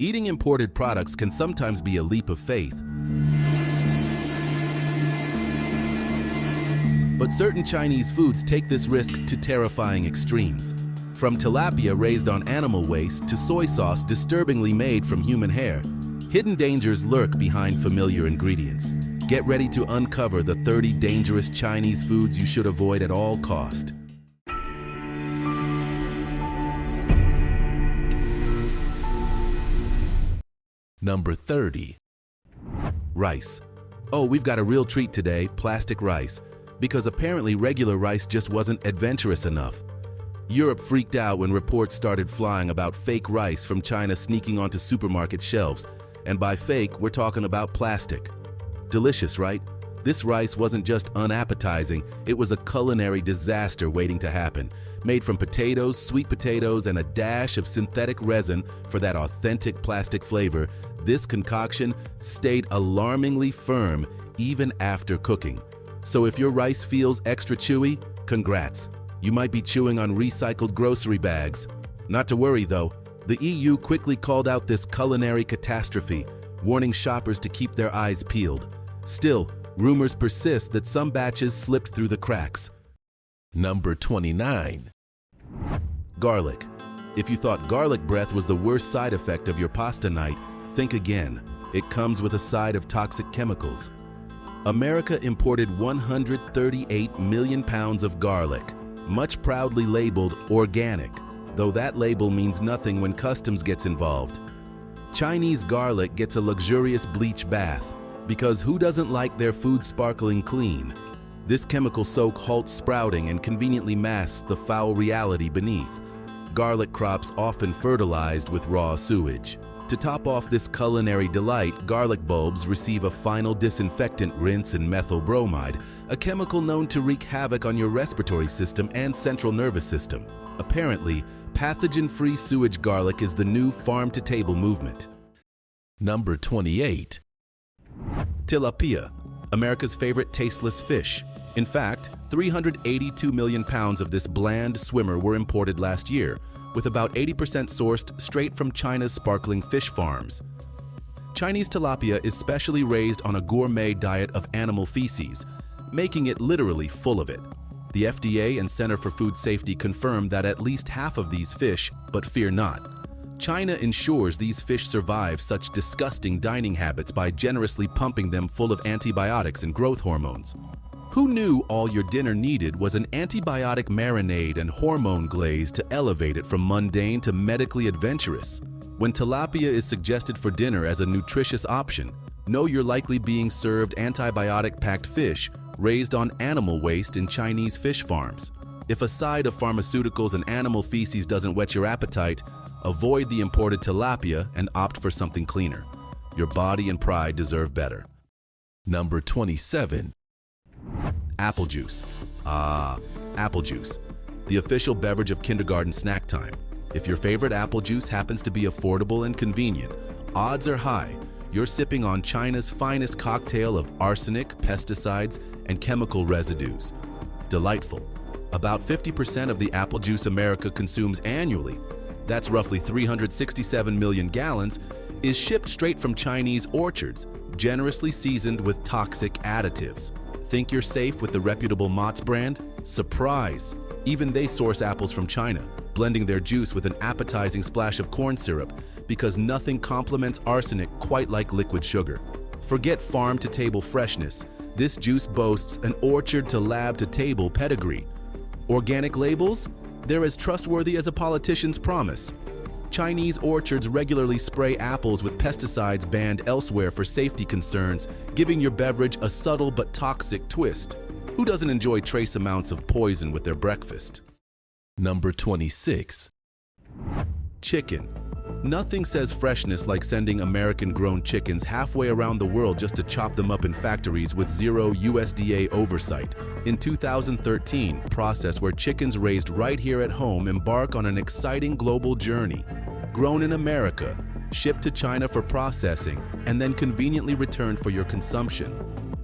Eating imported products can sometimes be a leap of faith. But certain Chinese foods take this risk to terrifying extremes. From tilapia raised on animal waste to soy sauce disturbingly made from human hair, hidden dangers lurk behind familiar ingredients. Get ready to uncover the 30 dangerous Chinese foods you should avoid at all cost. Number 30. Rice. Oh, we've got a real treat today, plastic rice, because apparently regular rice just wasn't adventurous enough. Europe freaked out when reports started flying about fake rice from China sneaking onto supermarket shelves. And by fake, we're talking about plastic. Delicious, right? This rice wasn't just unappetizing, it was a culinary disaster waiting to happen. Made from potatoes, sweet potatoes, and a dash of synthetic resin for that authentic plastic flavor, this concoction stayed alarmingly firm even after cooking. So if your rice feels extra chewy, congrats. You might be chewing on recycled grocery bags. Not to worry though, the EU quickly called out this culinary catastrophe, warning shoppers to keep their eyes peeled. Still, rumors persist that some batches slipped through the cracks. Number 29. Garlic. If you thought garlic breath was the worst side effect of your pasta night, think again. It comes with a side of toxic chemicals. America imported 138 million pounds of garlic, much proudly labeled organic, though that label means nothing when customs gets involved. Chinese garlic gets a luxurious bleach bath, because who doesn't like their food sparkling clean? This chemical soak halts sprouting and conveniently masks the foul reality beneath. Garlic crops often fertilized with raw sewage. To top off this culinary delight, garlic bulbs receive a final disinfectant rinse in methyl bromide, a chemical known to wreak havoc on your respiratory system and central nervous system. Apparently, pathogen-free sewage garlic is the new farm-to-table movement. Number 28. Tilapia, America's favorite tasteless fish. In fact, 382 million pounds of this bland swimmer were imported last year, with about 80% sourced straight from China's sparkling fish farms. Chinese tilapia is specially raised on a gourmet diet of animal feces, making it literally full of it. The FDA and Center for Food Safety confirmed that at least half of these fish, but fear not. China ensures these fish survive such disgusting dining habits by generously pumping them full of antibiotics and growth hormones. Who knew all your dinner needed was an antibiotic marinade and hormone glaze to elevate it from mundane to medically adventurous? When tilapia is suggested for dinner as a nutritious option, know you're likely being served antibiotic-packed fish raised on animal waste in Chinese fish farms. If a side of pharmaceuticals and animal feces doesn't whet your appetite, avoid the imported tilapia and opt for something cleaner. Your body and pride deserve better. Number 27. Apple juice. Apple juice, the official beverage of kindergarten snack time. If your favorite apple juice happens to be affordable and convenient, odds are high you're sipping on China's finest cocktail of arsenic, pesticides, and chemical residues. Delightful. About 50% of the apple juice America consumes annually, that's roughly 367 million gallons, is shipped straight from Chinese orchards, generously seasoned with toxic additives. Think you're safe with the reputable Mott's brand? Surprise! Even they source apples from China, blending their juice with an appetizing splash of corn syrup, because nothing complements arsenic quite like liquid sugar. Forget farm-to-table freshness. This juice boasts an orchard-to-lab-to-table pedigree. Organic labels? They're as trustworthy as a politician's promise. Chinese orchards regularly spray apples with pesticides banned elsewhere for safety concerns, giving your beverage a subtle but toxic twist. Who doesn't enjoy trace amounts of poison with their breakfast? Number 26. Chicken. Nothing says freshness like sending American-grown chickens halfway around the world just to chop them up in factories with zero USDA oversight. In 2013, process where chickens raised right here at home embark on an exciting global journey. Grown in America, shipped to China for processing, and then conveniently returned for your consumption.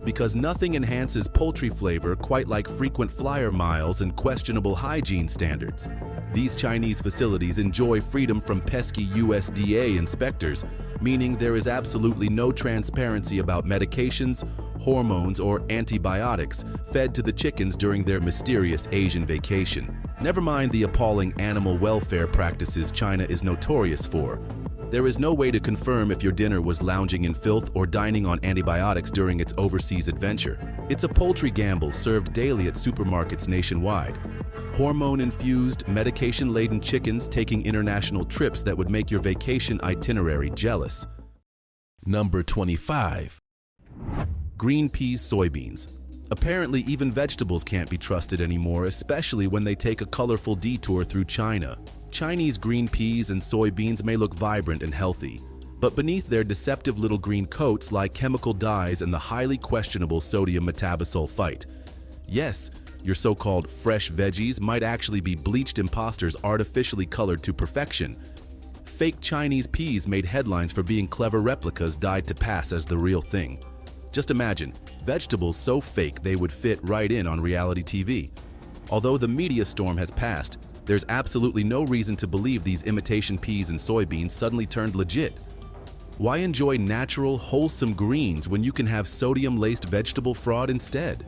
because nothing enhances poultry flavor quite like frequent flyer miles and questionable hygiene standards. These Chinese facilities enjoy freedom from pesky USDA inspectors, meaning there is absolutely no transparency about medications, hormones, or antibiotics fed to the chickens during their mysterious Asian vacation. Never mind the appalling animal welfare practices China is notorious for. There is no way to confirm if your dinner was lounging in filth or dining on antibiotics during its overseas adventure. It's a poultry gamble served daily at supermarkets nationwide. Hormone-infused, medication-laden chickens taking international trips that would make your vacation itinerary jealous. Number 25. Green peas, soybeans. Apparently, even vegetables can't be trusted anymore, especially when they take a colorful detour through China. Chinese green peas and soybeans may look vibrant and healthy, but beneath their deceptive little green coats lie chemical dyes and the highly questionable sodium metabosulfite. Yes, your so-called fresh veggies might actually be bleached imposters artificially colored to perfection. Fake Chinese peas made headlines for being clever replicas dyed to pass as the real thing. Just imagine, vegetables so fake they would fit right in on reality TV. Although the media storm has passed, there's absolutely no reason to believe these imitation peas and soybeans suddenly turned legit. Why enjoy natural, wholesome greens when you can have sodium-laced vegetable fraud instead?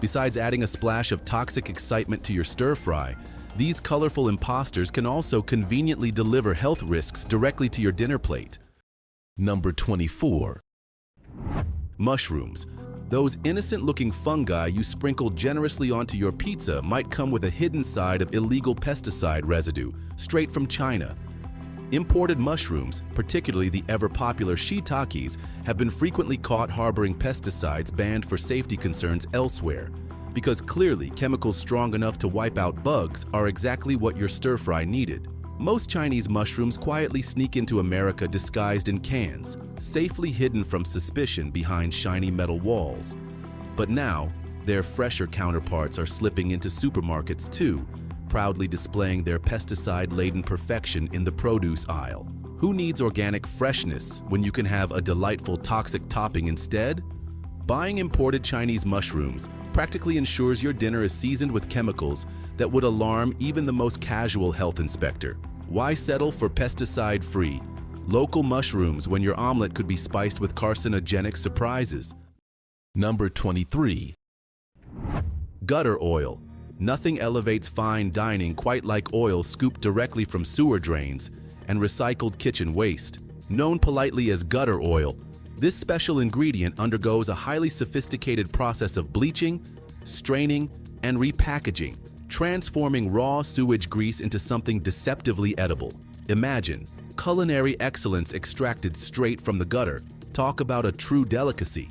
Besides adding a splash of toxic excitement to your stir-fry, these colorful imposters can also conveniently deliver health risks directly to your dinner plate. Number 24. Mushrooms. Those innocent-looking fungi you sprinkle generously onto your pizza might come with a hidden side of illegal pesticide residue, straight from China. Imported mushrooms, particularly the ever-popular shiitakes, have been frequently caught harboring pesticides banned for safety concerns elsewhere, because clearly chemicals strong enough to wipe out bugs are exactly what your stir-fry needed. Most Chinese mushrooms quietly sneak into America disguised in cans, safely hidden from suspicion behind shiny metal walls. But now, their fresher counterparts are slipping into supermarkets too, proudly displaying their pesticide-laden perfection in the produce aisle. Who needs organic freshness when you can have a delightful toxic topping instead? Buying imported Chinese mushrooms practically ensures your dinner is seasoned with chemicals that would alarm even the most casual health inspector. Why settle for pesticide-free, local mushrooms when your omelet could be spiced with carcinogenic surprises? Number 23. Gutter oil. Nothing elevates fine dining quite like oil scooped directly from sewer drains and recycled kitchen waste. Known politely as gutter oil, this special ingredient undergoes a highly sophisticated process of bleaching, straining, and repackaging, transforming raw sewage grease into something deceptively edible. Imagine culinary excellence extracted straight from the gutter. Talk about a true delicacy.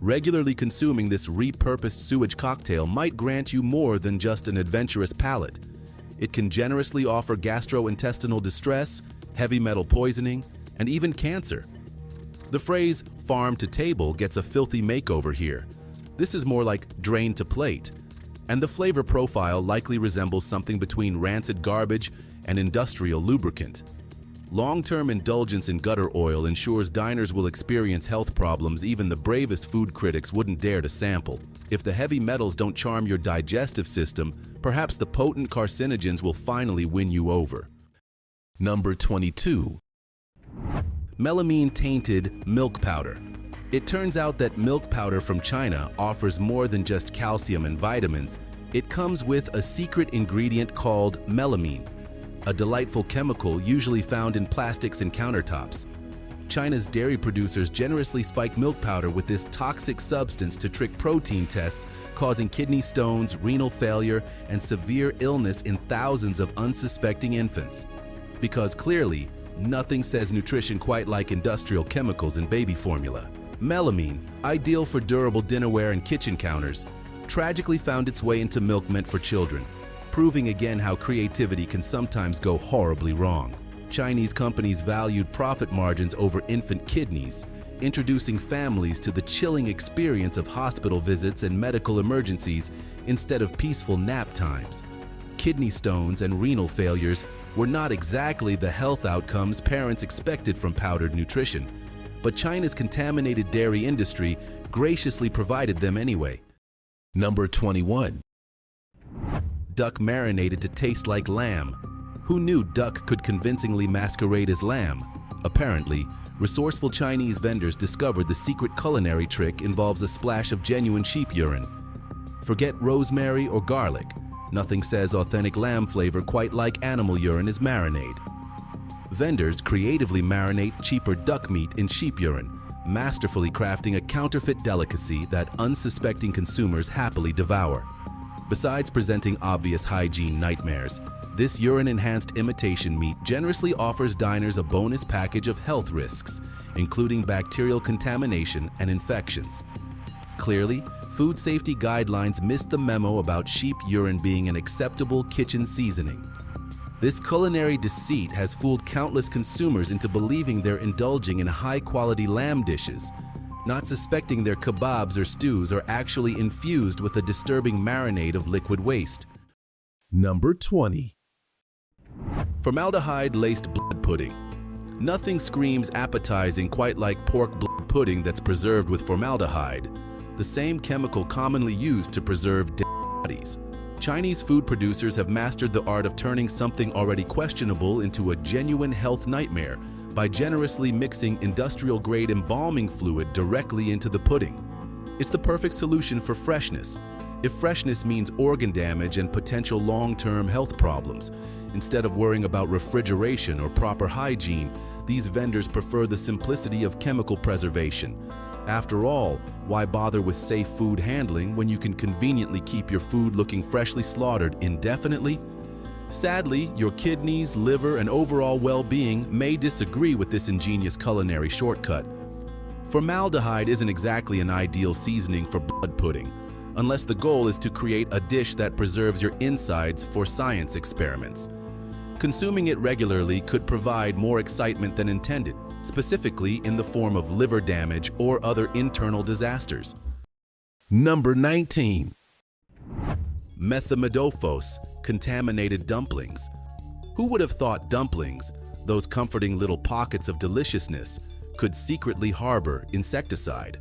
Regularly consuming this repurposed sewage cocktail might grant you more than just an adventurous palate. It can generously offer gastrointestinal distress, heavy metal poisoning, and even cancer. The phrase farm to table gets a filthy makeover here. This is more like drain to plate, and the flavor profile likely resembles something between rancid garbage and industrial lubricant. Long-term indulgence in gutter oil ensures diners will experience health problems even the bravest food critics wouldn't dare to sample. If the heavy metals don't charm your digestive system, perhaps the potent carcinogens will finally win you over. Number 22. Melamine tainted milk powder. It turns out that milk powder from China offers more than just calcium and vitamins. It comes with a secret ingredient called melamine, a delightful chemical usually found in plastics and countertops. China's dairy producers generously spike milk powder with this toxic substance to trick protein tests, causing kidney stones, renal failure, and severe illness in thousands of unsuspecting infants. Because clearly, nothing says nutrition quite like industrial chemicals in baby formula. Melamine, ideal for durable dinnerware and kitchen counters, tragically found its way into milk meant for children, proving again how creativity can sometimes go horribly wrong. Chinese companies valued profit margins over infant kidneys, introducing families to the chilling experience of hospital visits and medical emergencies instead of peaceful nap times. Kidney stones and renal failures were not exactly the health outcomes parents expected from powdered nutrition. but China's contaminated dairy industry graciously provided them anyway. Number 21. Duck marinated to taste like lamb. Who knew duck could convincingly masquerade as lamb? Apparently, resourceful Chinese vendors discovered the secret culinary trick involves a splash of genuine sheep urine. Forget rosemary or garlic. Nothing says authentic lamb flavor quite like animal urine is marinade. Vendors creatively marinate cheaper duck meat in sheep urine, masterfully crafting a counterfeit delicacy that unsuspecting consumers happily devour. Besides presenting obvious hygiene nightmares, this urine-enhanced imitation meat generously offers diners a bonus package of health risks, including bacterial contamination and infections. Clearly, food safety guidelines missed the memo about sheep urine being an acceptable kitchen seasoning. This culinary deceit has fooled countless consumers into believing they're indulging in high-quality lamb dishes, not suspecting their kebabs or stews are actually infused with a disturbing marinade of liquid waste. Number 20. Formaldehyde-laced blood pudding. Nothing screams appetizing quite like pork blood pudding that's preserved with formaldehyde, the same chemical commonly used to preserve dead bodies. Chinese food producers have mastered the art of turning something already questionable into a genuine health nightmare by generously mixing industrial-grade embalming fluid directly into the pudding. It's the perfect solution for freshness. If freshness means organ damage and potential long-term health problems, instead of worrying about refrigeration or proper hygiene, these vendors prefer the simplicity of chemical preservation. After all, why bother with safe food handling when you can conveniently keep your food looking freshly slaughtered indefinitely? Sadly, your kidneys, liver, and overall well-being may disagree with this ingenious culinary shortcut. Formaldehyde isn't exactly an ideal seasoning for blood pudding, unless the goal is to create a dish that preserves your insides for science experiments. Consuming it regularly could provide more excitement than intended, specifically in the form of liver damage or other internal disasters. Number 19. Methamdopos, contaminated dumplings. Who would have thought dumplings, those comforting little pockets of deliciousness, could secretly harbor insecticide?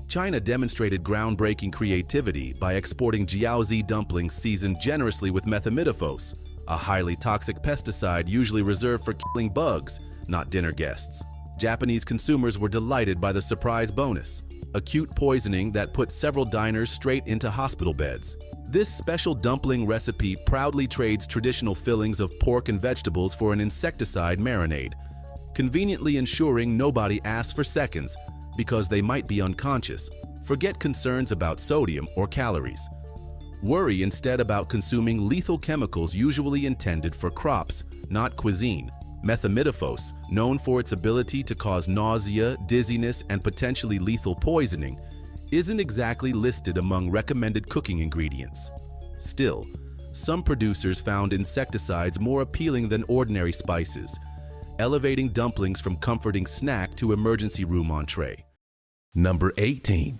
China demonstrated groundbreaking creativity by exporting jiaozi dumplings seasoned generously with methamdopos, a highly toxic pesticide usually reserved for killing bugs, not dinner guests. Japanese consumers were delighted by the surprise bonus, acute poisoning that put several diners straight into hospital beds. This special dumpling recipe proudly trades traditional fillings of pork and vegetables for an insecticide marinade, conveniently ensuring nobody asks for seconds because they might be unconscious. Forget concerns about sodium or calories. Worry instead about consuming lethal chemicals usually intended for crops, not cuisine. Methamdopos, known for its ability to cause nausea, dizziness, and potentially lethal poisoning, isn't exactly listed among recommended cooking ingredients. Still, some producers found insecticides more appealing than ordinary spices, elevating dumplings from comforting snack to emergency room entree. Number 18.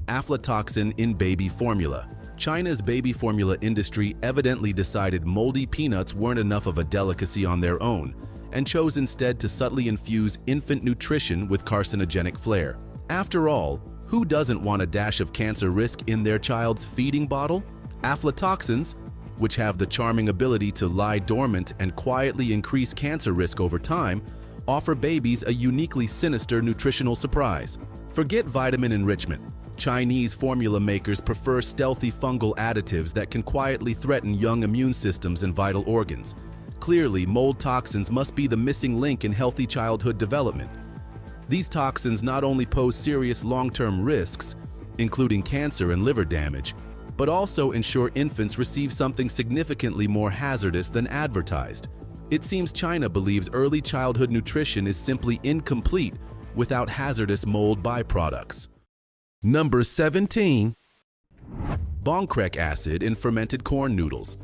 Aphletoxin in baby formula. China's baby formula industry evidently decided moldy peanuts weren't enough of a delicacy on their own and chose instead to subtly infuse infant nutrition with carcinogenic flair. After all, who doesn't want a dash of cancer risk in their child's feeding bottle? Aphletoxins, which have the charming ability to lie dormant and quietly increase cancer risk over time, offer babies a uniquely sinister nutritional surprise. Forget vitamin enrichment. Chinese formula makers prefer stealthy fungal additives that can quietly threaten young immune systems and vital organs. Clearly, mold toxins must be the missing link in healthy childhood development. These toxins not only pose serious long-term risks, including cancer and liver damage, but also ensure infants receive something significantly more hazardous than advertised. It seems China believes early childhood nutrition is simply incomplete without hazardous mold byproducts. Number 17. Bonkre acid in fermented corn noodles.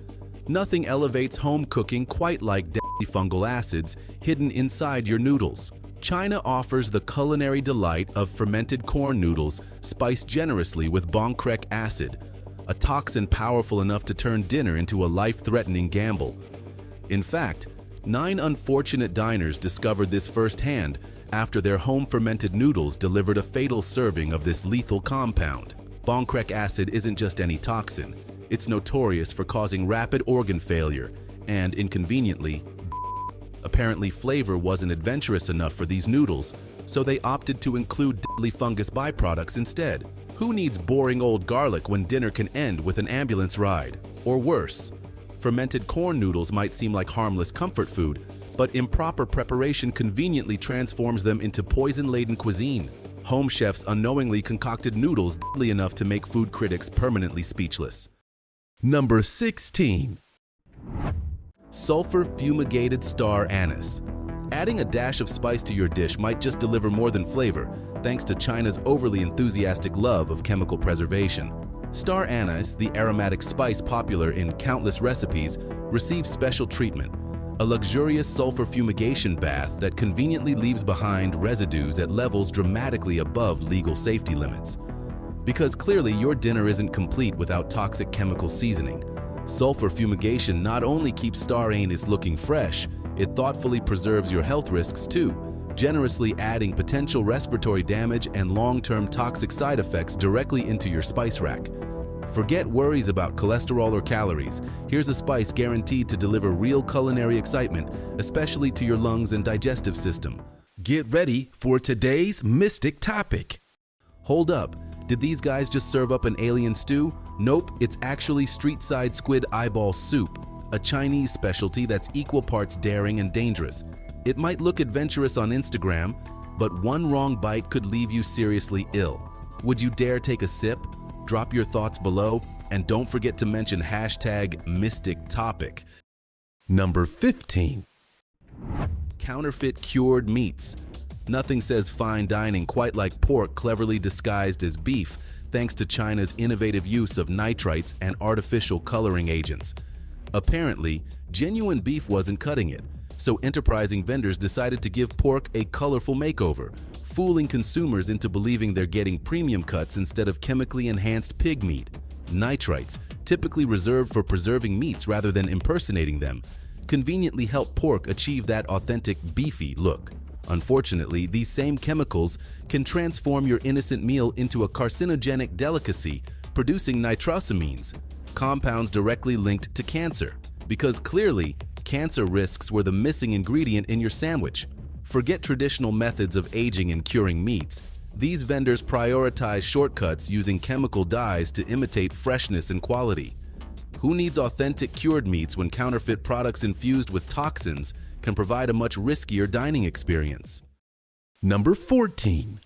Nothing elevates home cooking quite like deadly fungal acids hidden inside your noodles. China offers the culinary delight of fermented corn noodles spiced generously with bonkre acid, a toxin powerful enough to turn dinner into a life-threatening gamble. In fact, 9 unfortunate diners discovered this firsthand after their home-fermented noodles delivered a fatal serving of this lethal compound. Bonkre acid isn't just any toxin. It's notorious for causing rapid organ failure and, inconveniently, apparently flavor wasn't adventurous enough for these noodles, so they opted to include deadly fungus byproducts instead. Who needs boring old garlic when dinner can end with an ambulance ride? Or worse, fermented corn noodles might seem like harmless comfort food, but improper preparation conveniently transforms them into poison-laden cuisine. Home chefs unknowingly concocted noodles deadly enough to make food critics permanently speechless. Number 16. Sulfur-fumigated star anise. Adding a dash of spice to your dish might just deliver more than flavor, thanks to China's overly enthusiastic love of chemical preservation. Star anise, the aromatic spice popular in countless recipes, receives special treatment, a luxurious sulfur fumigation bath that conveniently leaves behind residues at levels dramatically above legal safety limits. Because clearly your dinner isn't complete without toxic chemical seasoning. Sulfur fumigation not only keeps star anise looking fresh, it thoughtfully preserves your health risks too, generously adding potential respiratory damage and long-term toxic side effects directly into your spice rack. Forget worries about cholesterol or calories. Here's a spice guaranteed to deliver real culinary excitement, especially to your lungs and digestive system. Get ready for today's mystic topic. Hold up, did these guys just serve up an alien stew? Nope, it's actually street-side squid eyeball soup, a Chinese specialty that's equal parts daring and dangerous. It might look adventurous on Instagram, but one wrong bite could leave you seriously ill. Would you dare take a sip? Drop your thoughts below, and don't forget to mention #MysticTopic. Number 15. Counterfeit cured meats. Nothing says fine dining quite like pork cleverly disguised as beef, thanks to China's innovative use of nitrites and artificial coloring agents. Apparently, genuine beef wasn't cutting it, so enterprising vendors decided to give pork a colorful makeover, fooling consumers into believing they're getting premium cuts instead of chemically enhanced pig meat. Nitrites, typically reserved for preserving meats rather than impersonating them, conveniently help pork achieve that authentic beefy look. Unfortunately, these same chemicals can transform your innocent meal into a carcinogenic delicacy, producing nitrosamines, compounds directly linked to cancer, because clearly, cancer risks were the missing ingredient in your sandwich. Forget traditional methods of aging and curing meats. These vendors prioritize shortcuts using chemical dyes to imitate freshness and quality. Who needs authentic cured meats when counterfeit products infused with toxins can provide a much riskier dining experience? Number 14.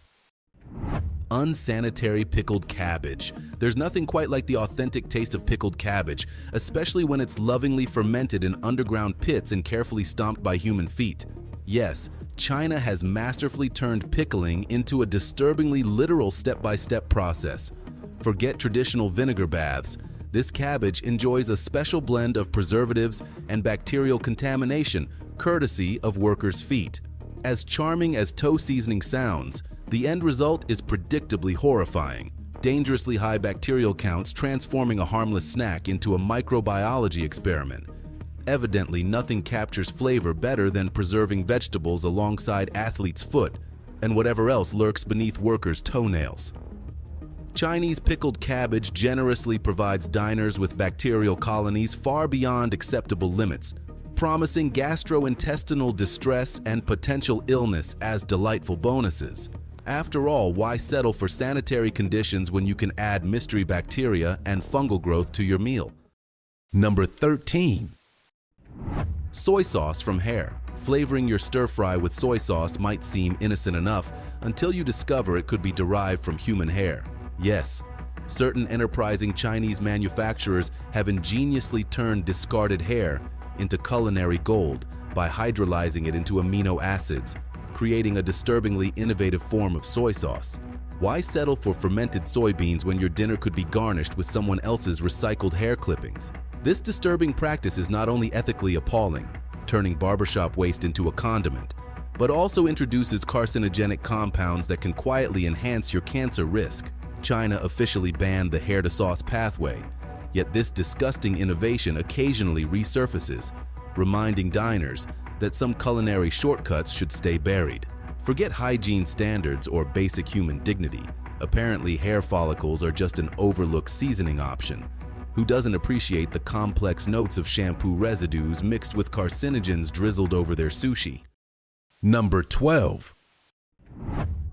Unsanitary pickled cabbage. There's nothing quite like the authentic taste of pickled cabbage, especially when it's lovingly fermented in underground pits and carefully stomped by human feet. Yes, China has masterfully turned pickling into a disturbingly literal step-by-step process. Forget traditional vinegar baths. This cabbage enjoys a special blend of preservatives and bacterial contamination, courtesy of workers' feet. As charming as toe seasoning sounds, the end result is predictably horrifying. Dangerously high bacterial counts transforming a harmless snack into a microbiology experiment. Evidently, nothing captures flavor better than preserving vegetables alongside athlete's foot and whatever else lurks beneath workers' toenails. Chinese pickled cabbage generously provides diners with bacterial colonies far beyond acceptable limits, promising gastrointestinal distress and potential illness as delightful bonuses. After all, why settle for sanitary conditions when you can add mystery bacteria and fungal growth to your meal? Number 13. Soy sauce from hare. Flavoring your stir-fry with soy sauce might seem innocent enough until you discover it could be derived from human hair. Yes, certain enterprising Chinese manufacturers have ingeniously turned discarded hair into culinary gold by hydrolyzing it into amino acids, creating a disturbingly innovative form of soy sauce. Why settle for fermented soybeans when your dinner could be garnished with someone else's recycled hair clippings? This disturbing practice is not only ethically appalling, turning barbershop waste into a condiment, but also introduces carcinogenic compounds that can quietly enhance your cancer risk. China officially banned the hair-to-sauce pathway, yet this disgusting innovation occasionally resurfaces, reminding diners that some culinary shortcuts should stay buried. Forget hygiene standards or basic human dignity. Apparently, hair follicles are just an overlooked seasoning option. Who doesn't appreciate the complex notes of shampoo residues mixed with carcinogens drizzled over their sushi? Number 12.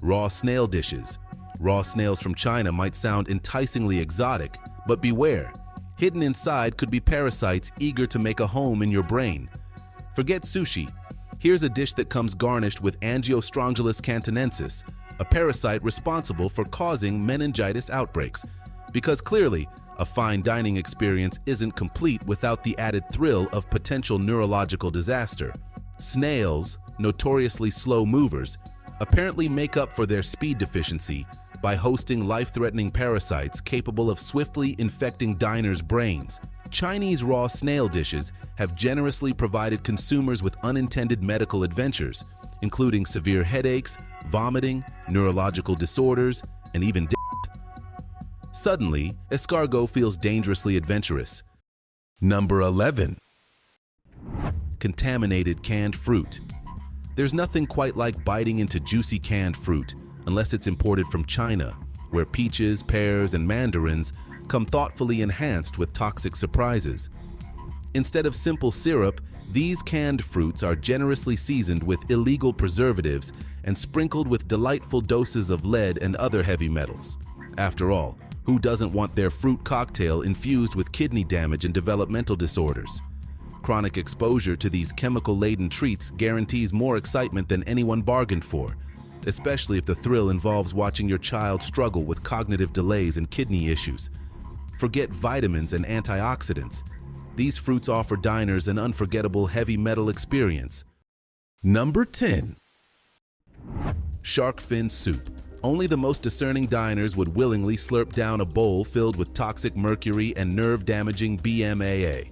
Raw snail dishes. Raw snails from China might sound enticingly exotic, but beware. Hidden inside could be parasites eager to make a home in your brain. Forget sushi. Here's a dish that comes garnished with Angiostrongylus cantonensis, a parasite responsible for causing meningitis outbreaks. Because clearly, a fine dining experience isn't complete without the added thrill of potential neurological disaster. Snails, notoriously slow movers, apparently make up for their speed deficiency by hosting life-threatening parasites capable of swiftly infecting diners' brains. Chinese raw snail dishes have generously provided consumers with unintended medical adventures, including severe headaches, vomiting, neurological disorders, and even death. Suddenly, escargot feels dangerously adventurous. Number 11. Contaminated canned fruit. There's nothing quite like biting into juicy canned fruit, unless it's imported from China, where peaches, pears, and mandarins come thoughtfully enhanced with toxic surprises. Instead of simple syrup, these canned fruits are generously seasoned with illegal preservatives and sprinkled with delightful doses of lead and other heavy metals. After all, who doesn't want their fruit cocktail infused with kidney damage and developmental disorders? Chronic exposure to these chemical-laden treats guarantees more excitement than anyone bargained for, especially if the thrill involves watching your child struggle with cognitive delays and kidney issues. Forget vitamins and antioxidants. These fruits offer diners an unforgettable heavy metal experience. Number 10. Shark fin soup. Only the most discerning diners would willingly slurp down a bowl filled with toxic mercury and nerve-damaging BMAA.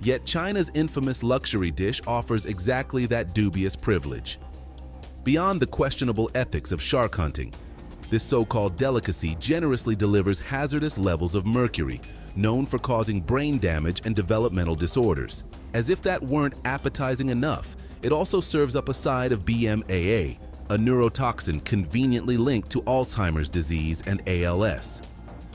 Yet China's infamous luxury dish offers exactly that dubious privilege. Beyond the questionable ethics of shark hunting, this so-called delicacy generously delivers hazardous levels of mercury, known for causing brain damage and developmental disorders. As if that weren't appetizing enough, it also serves up a side of BMAA, a neurotoxin conveniently linked to Alzheimer's disease and ALS.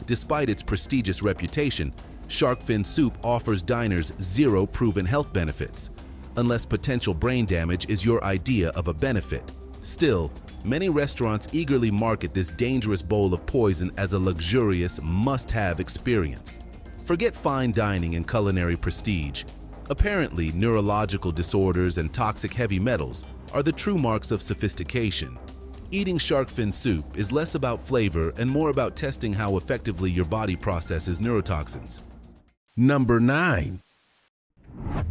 Despite its prestigious reputation, shark fin soup offers diners zero proven health benefits, unless potential brain damage is your idea of a benefit. Still, many restaurants eagerly market this dangerous bowl of poison as a luxurious, must-have experience. Forget fine dining and culinary prestige. Apparently, neurological disorders and toxic heavy metals are the true marks of sophistication. Eating shark fin soup is less about flavor and more about testing how effectively your body processes neurotoxins. Number 9.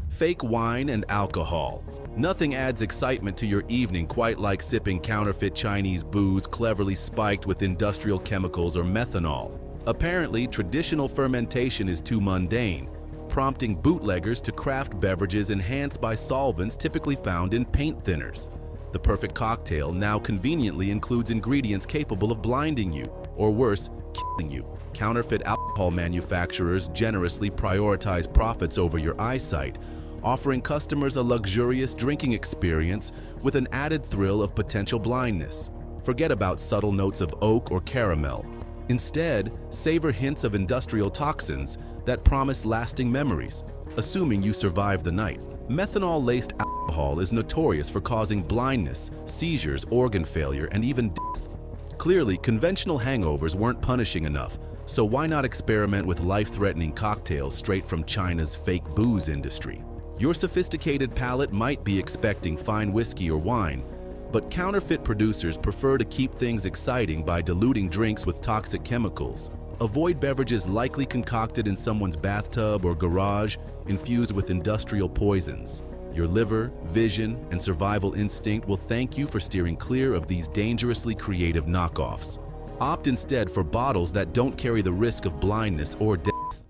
Fake wine and alcohol. Nothing adds excitement to your evening quite like sipping counterfeit Chinese booze cleverly spiked with industrial chemicals or methanol. Apparently, traditional fermentation is too mundane, prompting bootleggers to craft beverages enhanced by solvents typically found in paint thinners. The perfect cocktail now conveniently includes ingredients capable of blinding you, or worse, killing you. Counterfeit alcohol manufacturers generously prioritize profits over your eyesight, offering customers a luxurious drinking experience with an added thrill of potential blindness. Forget about subtle notes of oak or caramel. Instead, savor hints of industrial toxins that promise lasting memories, assuming you survive the night. Methanol-laced alcohol is notorious for causing blindness, seizures, organ failure, and even death. Clearly, conventional hangovers weren't punishing enough, so why not experiment with life-threatening cocktails straight from China's fake booze industry? Your sophisticated palate might be expecting fine whiskey or wine, but counterfeit producers prefer to keep things exciting by diluting drinks with toxic chemicals. Avoid beverages likely concocted in someone's bathtub or garage, infused with industrial poisons. Your liver, vision, and survival instinct will thank you for steering clear of these dangerously creative knockoffs. Opt instead for bottles that don't carry the risk of blindness or death.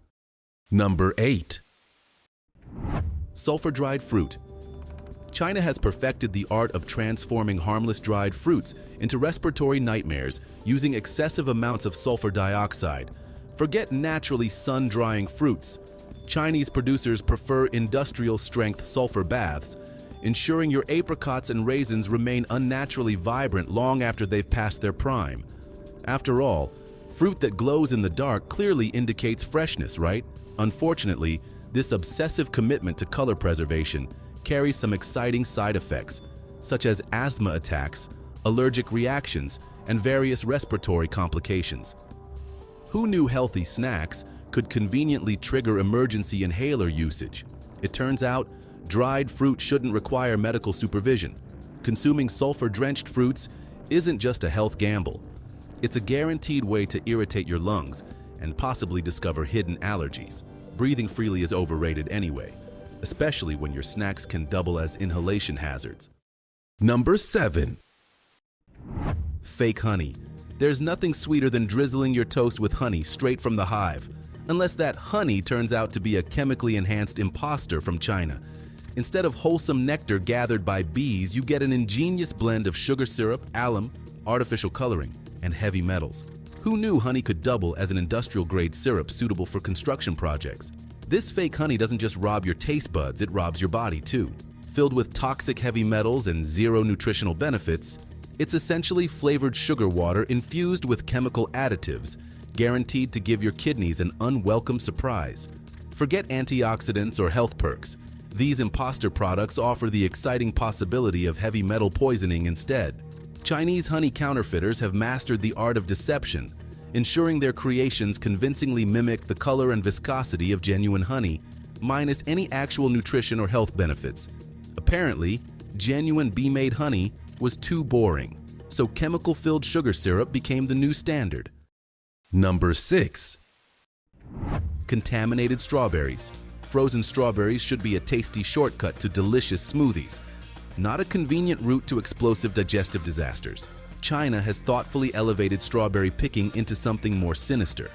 Number 8. Sulfur-dried fruit. China has perfected the art of transforming harmless dried fruits into respiratory nightmares using excessive amounts of sulfur dioxide. Forget naturally sun-drying fruits. Chinese producers prefer industrial-strength sulfur baths, ensuring your apricots and raisins remain unnaturally vibrant long after they've passed their prime. After all, fruit that glows in the dark clearly indicates freshness, right? Unfortunately, this obsessive commitment to color preservation carries some exciting side effects, such as asthma attacks, allergic reactions, and various respiratory complications. Who knew healthy snacks could conveniently trigger emergency inhaler usage? It turns out, dried fruit shouldn't require medical supervision. Consuming sulfur-drenched fruits isn't just a health gamble. It's a guaranteed way to irritate your lungs and possibly discover hidden allergies. Breathing freely is overrated anyway, especially when your snacks can double as inhalation hazards. Number 7. Fake honey. There's nothing sweeter than drizzling your toast with honey straight from the hive, unless that honey turns out to be a chemically enhanced imposter from China. Instead of wholesome nectar gathered by bees, you get an ingenious blend of sugar syrup, alum, artificial coloring, and heavy metals. Who knew honey could double as an industrial-grade syrup suitable for construction projects? This fake honey doesn't just rob your taste buds, it robs your body too. Filled with toxic heavy metals and zero nutritional benefits, it's essentially flavored sugar water infused with chemical additives, guaranteed to give your kidneys an unwelcome surprise. Forget antioxidants or health perks. These imposter products offer the exciting possibility of heavy metal poisoning instead. Chinese honey counterfeiters have mastered the art of deception, ensuring their creations convincingly mimic the color and viscosity of genuine honey, minus any actual nutrition or health benefits. Apparently, genuine bee-made honey was too boring, so chemical-filled sugar syrup became the new standard. Number 6. Contaminated strawberries. Frozen strawberries should be a tasty shortcut to delicious smoothies, not a convenient route to explosive digestive disasters. China has thoughtfully elevated strawberry picking into something more sinister,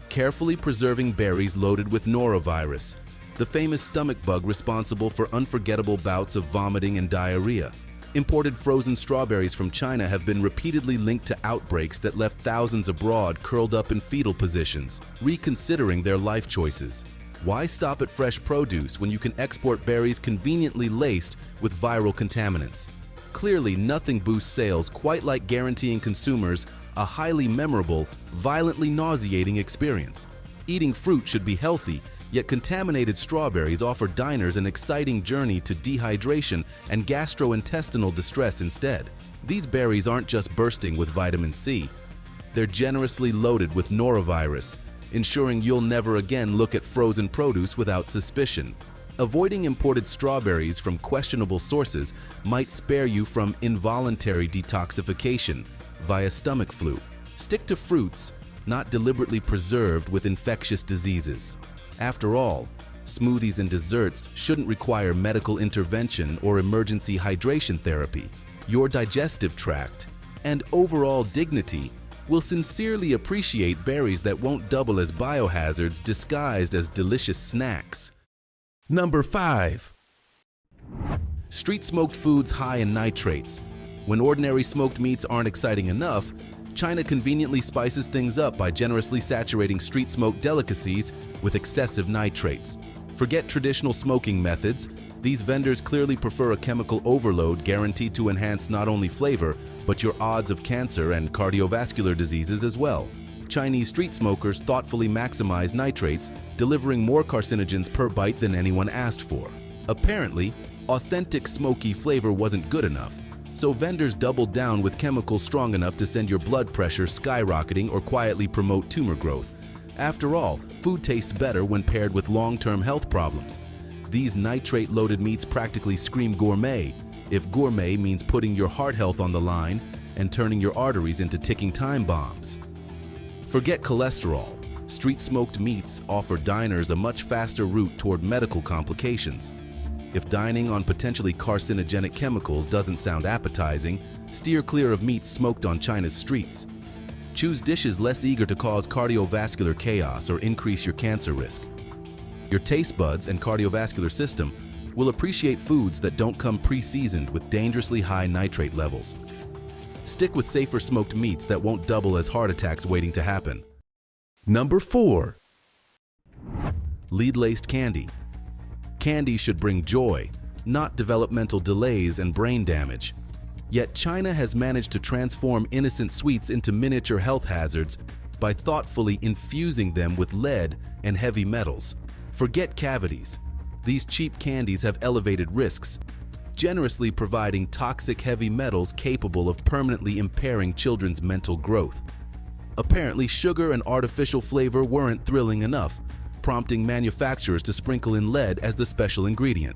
carefully preserving berries loaded with norovirus, the famous stomach bug responsible for unforgettable bouts of vomiting and diarrhea. Imported frozen strawberries from China have been repeatedly linked to outbreaks that left thousands abroad curled up in fetal positions, reconsidering their life choices. Why stop at fresh produce when you can export berries conveniently laced with viral contaminants? Clearly, nothing boosts sales quite like guaranteeing consumers a highly memorable, violently nauseating experience. Eating fruit should be healthy, yet contaminated strawberries offer diners an exciting journey to dehydration and gastrointestinal distress instead. These berries aren't just bursting with vitamin C. They're generously loaded with norovirus, ensuring you'll never again look at frozen produce without suspicion. Avoiding imported strawberries from questionable sources might spare you from involuntary detoxification via stomach flu. Stick to fruits not deliberately preserved with infectious diseases. After all, smoothies and desserts shouldn't require medical intervention or emergency hydration therapy. Your digestive tract and overall dignity will sincerely appreciate berries that won't double as biohazards disguised as delicious snacks. Number 5. Street smoked foods high in nitrates. When ordinary smoked meats aren't exciting enough, China conveniently spices things up by generously saturating street smoked delicacies with excessive nitrates. Forget traditional smoking methods. These vendors clearly prefer a chemical overload guaranteed to enhance not only flavor, but your odds of cancer and cardiovascular diseases as well. Chinese street smokers thoughtfully maximize nitrates, delivering more carcinogens per bite than anyone asked for. Apparently, authentic smoky flavor wasn't good enough, so vendors doubled down with chemicals strong enough to send your blood pressure skyrocketing or quietly promote tumor growth. After all, food tastes better when paired with long-term health problems. These nitrate-loaded meats practically scream gourmet, if gourmet means putting your heart health on the line and turning your arteries into ticking time bombs. Forget cholesterol. Street-smoked meats offer diners a much faster route toward medical complications. If dining on potentially carcinogenic chemicals doesn't sound appetizing, steer clear of meats smoked on China's streets. Choose dishes less eager to cause cardiovascular chaos or increase your cancer risk. Your taste buds and cardiovascular system will appreciate foods that don't come pre-seasoned with dangerously high nitrate levels. Stick with safer smoked meats that won't double as heart attacks waiting to happen. Number 4. Lead-laced candy. Candy should bring joy, not developmental delays and brain damage. Yet China has managed to transform innocent sweets into miniature health hazards by thoughtfully infusing them with lead and heavy metals. Forget cavities. These cheap candies have elevated risks, generously providing toxic heavy metals capable of permanently impairing children's mental growth. Apparently, sugar and artificial flavor weren't thrilling enough, prompting manufacturers to sprinkle in lead as the special ingredient.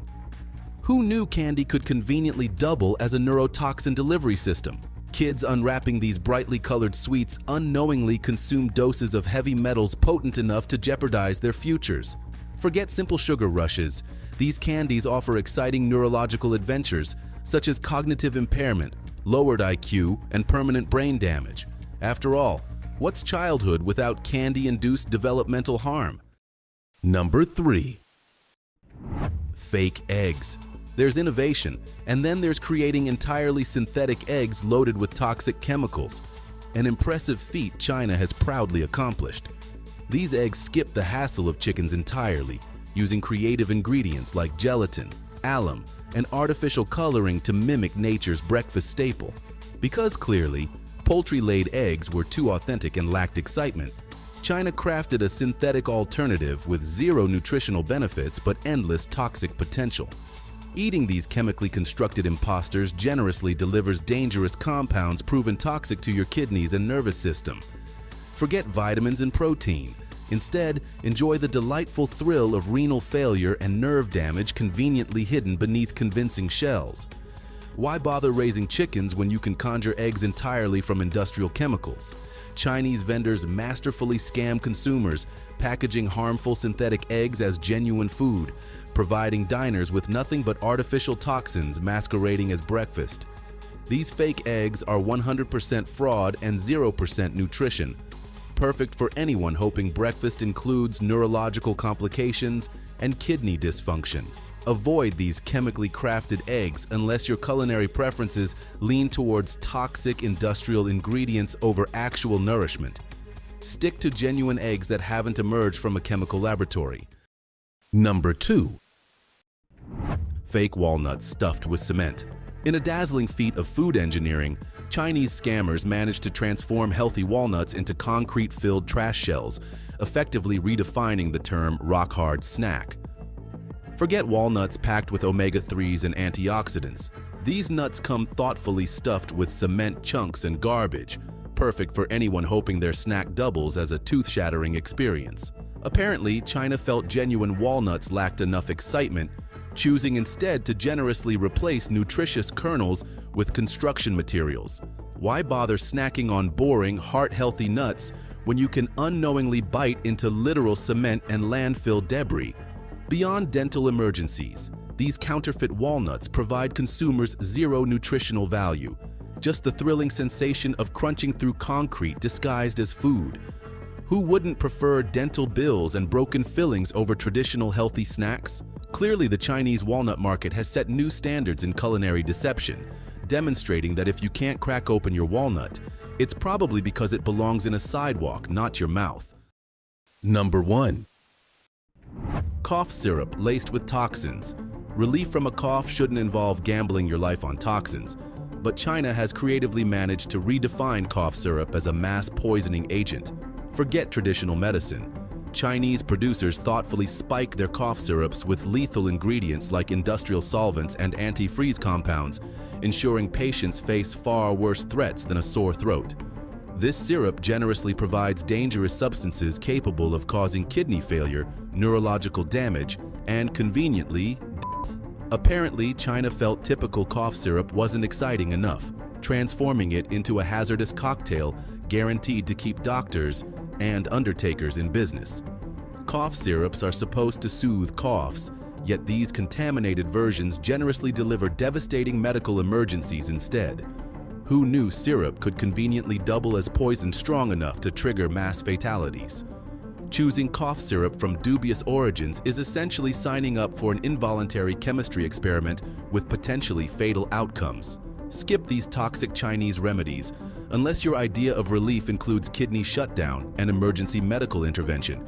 Who knew candy could conveniently double as a neurotoxin delivery system? Kids unwrapping these brightly colored sweets unknowingly consume doses of heavy metals potent enough to jeopardize their futures. Forget simple sugar rushes. These candies offer exciting neurological adventures, such as cognitive impairment, lowered IQ, and permanent brain damage. After all, what's childhood without candy-induced developmental harm? Number 3. Fake eggs. There's innovation, and then there's creating entirely synthetic eggs loaded with toxic chemicals. An impressive feat China has proudly accomplished. These eggs skip the hassle of chickens entirely, using creative ingredients like gelatin, alum, and artificial coloring to mimic nature's breakfast staple. Because clearly, poultry-laid eggs were too authentic and lacked excitement, China crafted a synthetic alternative with zero nutritional benefits but endless toxic potential. Eating these chemically constructed imposters generously delivers dangerous compounds proven toxic to your kidneys and nervous system. Forget vitamins and protein. Instead, enjoy the delightful thrill of renal failure and nerve damage conveniently hidden beneath convincing shells. Why bother raising chickens when you can conjure eggs entirely from industrial chemicals? Chinese vendors masterfully scam consumers, packaging harmful synthetic eggs as genuine food, providing diners with nothing but artificial toxins masquerading as breakfast. These fake eggs are 100% fraud and 0% nutrition, perfect for anyone hoping breakfast includes neurological complications and kidney dysfunction. Avoid these chemically crafted eggs unless your culinary preferences lean towards toxic industrial ingredients over actual nourishment. Stick to genuine eggs that haven't emerged from a chemical laboratory. Number 2. Fake walnuts stuffed with cement. In a dazzling feat of food engineering, Chinese scammers managed to transform healthy walnuts into concrete-filled trash shells, effectively redefining the term rock-hard snack. Forget walnuts packed with omega-3s and antioxidants. These nuts come thoughtfully stuffed with cement chunks and garbage, perfect for anyone hoping their snack doubles as a tooth-shattering experience. Apparently, China felt genuine walnuts lacked enough excitement, choosing instead to generously replace nutritious kernels with construction materials. Why bother snacking on boring, heart-healthy nuts when you can unknowingly bite into literal cement and landfill debris? Beyond dental emergencies, these counterfeit walnuts provide consumers zero nutritional value, just the thrilling sensation of crunching through concrete disguised as food. Who wouldn't prefer dental bills and broken fillings over traditional healthy snacks? Clearly, the Chinese walnut market has set new standards in culinary deception, demonstrating that if you can't crack open your walnut, it's probably because it belongs in a sidewalk, not your mouth. Number 1. Cough syrup laced with toxins. Relief from a cough shouldn't involve gambling your life on toxins, but China has creatively managed to redefine cough syrup as a mass poisoning agent. Forget traditional medicine. Chinese producers thoughtfully spike their cough syrups with lethal ingredients like industrial solvents and antifreeze compounds, ensuring patients face far worse threats than a sore throat. This syrup generously provides dangerous substances capable of causing kidney failure, neurological damage, and conveniently, death. Apparently, China felt typical cough syrup wasn't exciting enough, transforming it into a hazardous cocktail guaranteed to keep doctors and undertakers in business. Cough syrups are supposed to soothe coughs, yet these contaminated versions generously deliver devastating medical emergencies instead. Who knew syrup could conveniently double as poison strong enough to trigger mass fatalities? Choosing cough syrup from dubious origins is essentially signing up for an involuntary chemistry experiment with potentially fatal outcomes. Skip these toxic Chinese remedies, unless your idea of relief includes kidney shutdown and emergency medical intervention.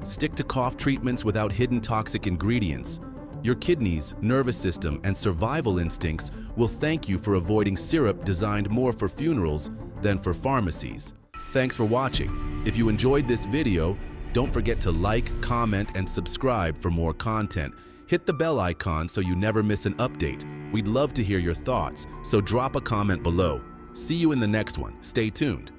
Stick to cough treatments without hidden toxic ingredients. Your kidneys, nervous system, and survival instincts will thank you for avoiding syrup designed more for funerals than for pharmacies. Thanks for watching. If you enjoyed this video, don't forget to like, comment, and subscribe for more content. Hit the bell icon so you never miss an update. We'd love to hear your thoughts, so drop a comment below. See you in the next one. Stay tuned.